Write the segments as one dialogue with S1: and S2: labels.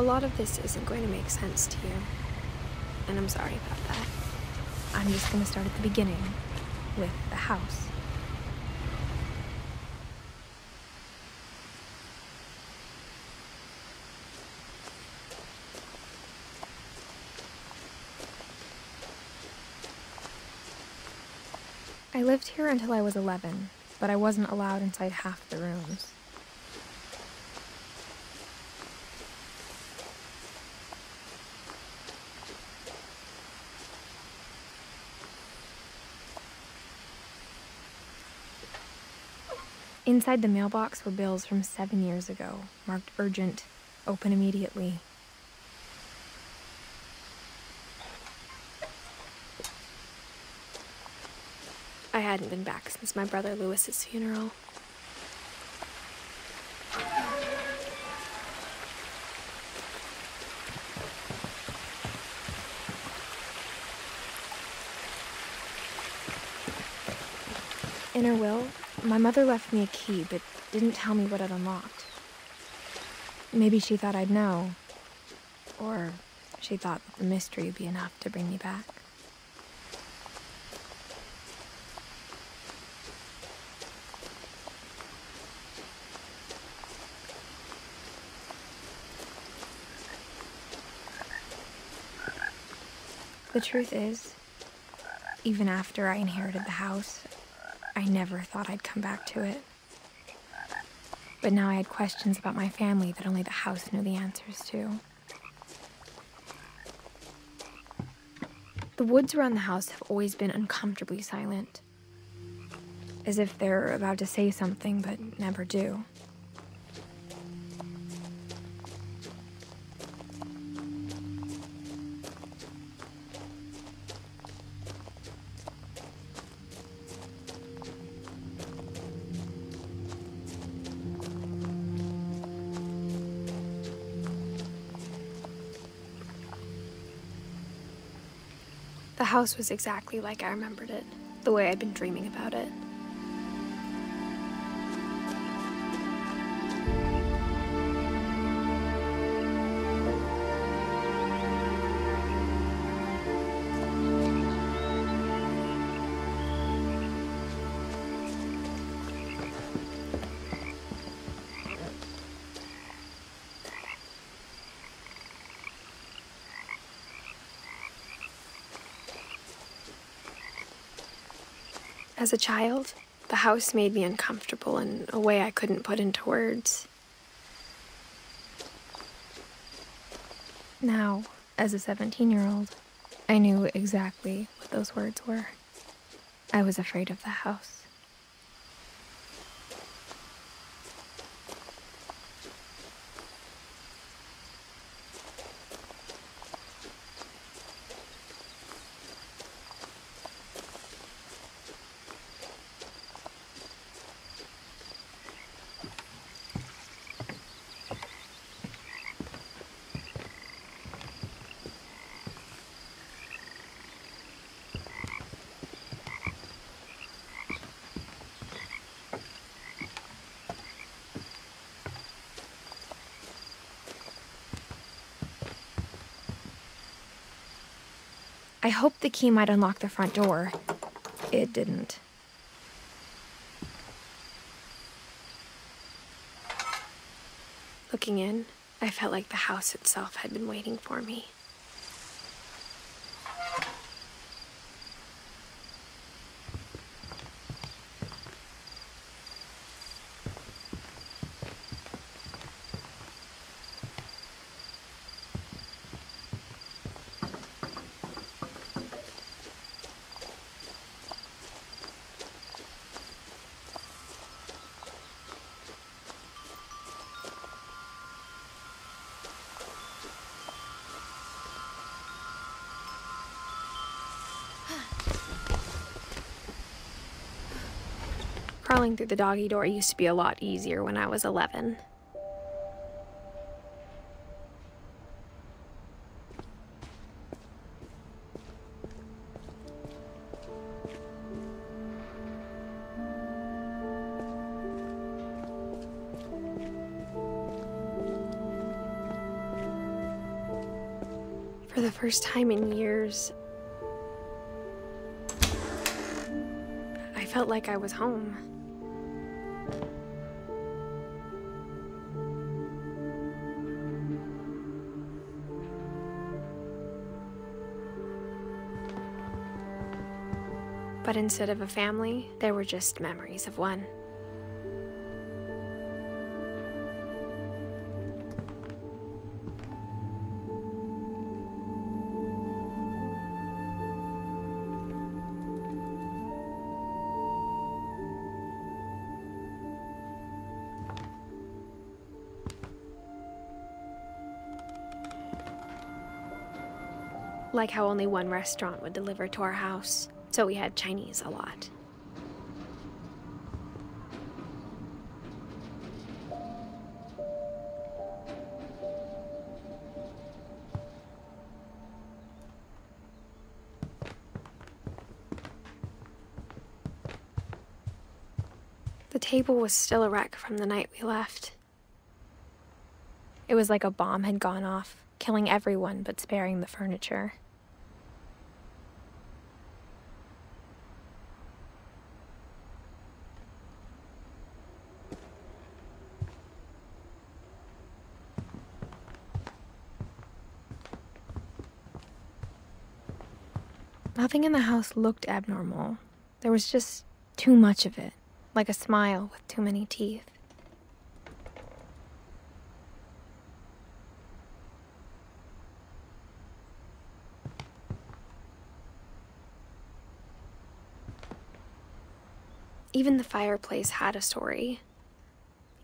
S1: A lot of this isn't going to make sense to you, and I'm sorry about that.
S2: I'm just going to start at the beginning, with the house. I lived here until I was 11, but I wasn't allowed inside half the rooms. Inside the mailbox were bills from 7 years ago, marked urgent, open immediately.
S1: I hadn't been back since my brother Lewis's funeral.
S2: In her will, my mother left me a key, but didn't tell me what it unlocked. Maybe she thought I'd know, or she thought that the mystery would be enough to bring me back. The truth is, even after I inherited the house, I never thought I'd come back to it. But now I had questions about my family that only the house knew the answers to. The woods around the house have always been uncomfortably silent, as if they're about to say something but never do.
S1: The house was exactly like I remembered it, the way I'd been dreaming about it. As a child, the house made me uncomfortable in a way I couldn't put into words.
S2: Now, as a 17-year-old, I knew exactly what those words were. I was afraid of the house. I hoped the key might unlock the front door. It didn't.
S1: Looking in, I felt like the house itself had been waiting for me. Crawling through the doggy door used to be a lot easier when I was 11. For the first time in years, I felt like I was home. But instead of a family, there were just memories of one. Like how only one restaurant would deliver to our house, so we had Chinese a lot. The table was still a wreck from the night we left. It was like a bomb had gone off, killing everyone but sparing the furniture. Nothing in the house looked abnormal. There was just too much of it, like a smile with too many teeth. Even the fireplace had a story.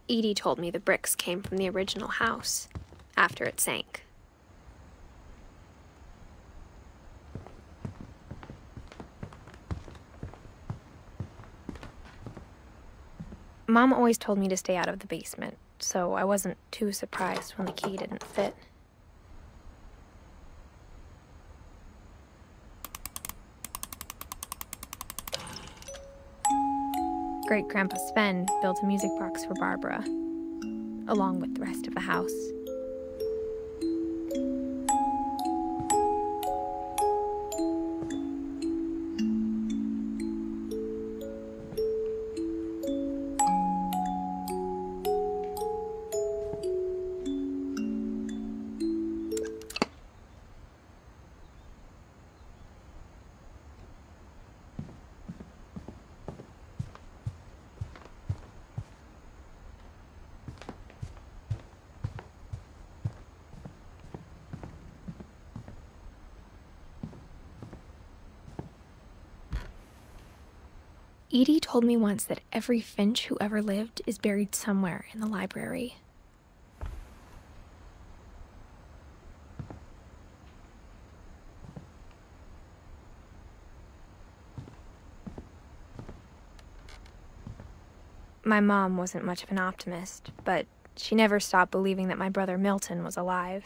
S1: Edith told me the bricks came from the original house, after it sank. Mom always told me to stay out of the basement, so I wasn't too surprised when the key didn't fit. Great-Grandpa Sven built a music box for Barbara, along with the rest of the house. Edie told me once that every Finch who ever lived is buried somewhere in the library. My mom wasn't much of an optimist, but she never stopped believing that my brother Milton was alive.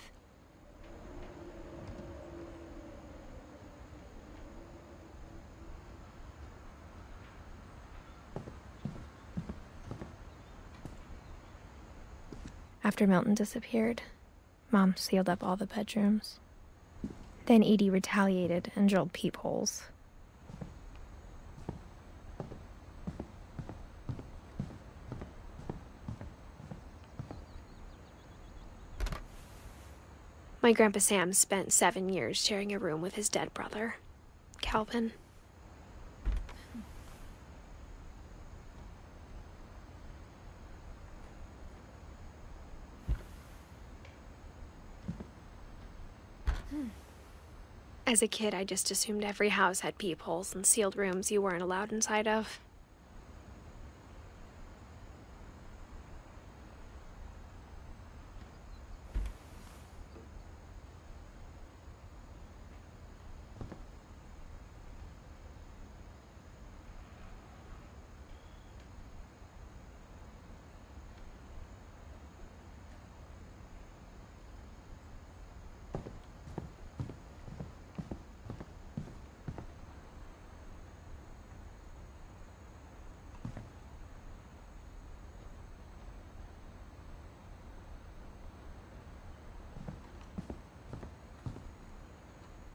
S1: After Milton disappeared, Mom sealed up all the bedrooms. Then Edie retaliated and drilled peepholes. My Grandpa Sam spent 7 years sharing a room with his dead brother, Calvin. As a kid, I just assumed every house had peepholes and sealed rooms you weren't allowed inside of.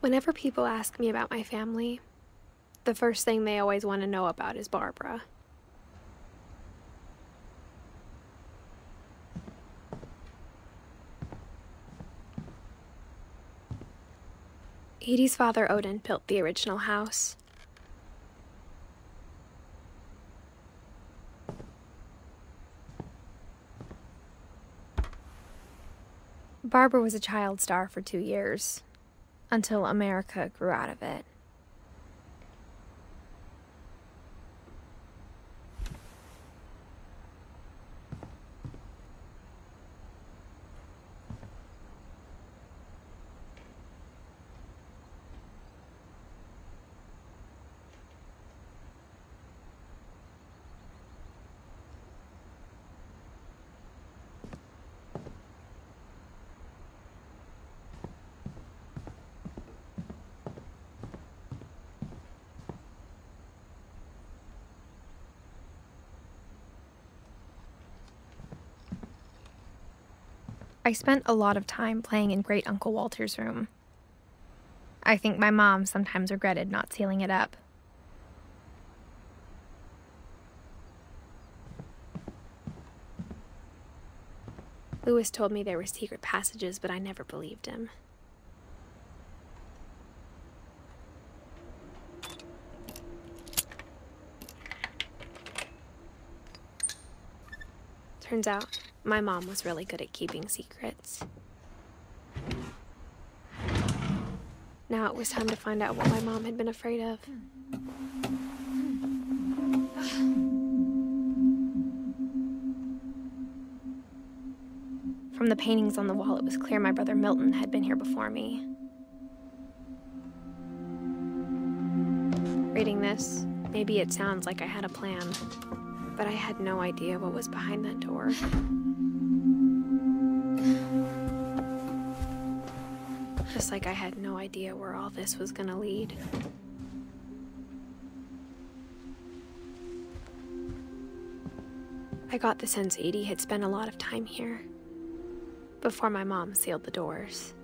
S1: Whenever people ask me about my family, the first thing they always want to know about is Barbara. Edie's father, Odin, built the original house. Barbara was a child star for 2 years, until America grew out of it. I spent a lot of time playing in Great Uncle Walter's room. I think my mom sometimes regretted not sealing it up. Lewis told me there were secret passages, but I never believed him. Turns out, my mom was really good at keeping secrets. Now it was time to find out what my mom had been afraid of. From the paintings on the wall, it was clear my brother Milton had been here before me. Reading this, maybe it sounds like I had a plan, but I had no idea what was behind that door. Just like I had no idea where all this was gonna lead. I got the sense Edie had spent a lot of time here, before my mom sealed the doors.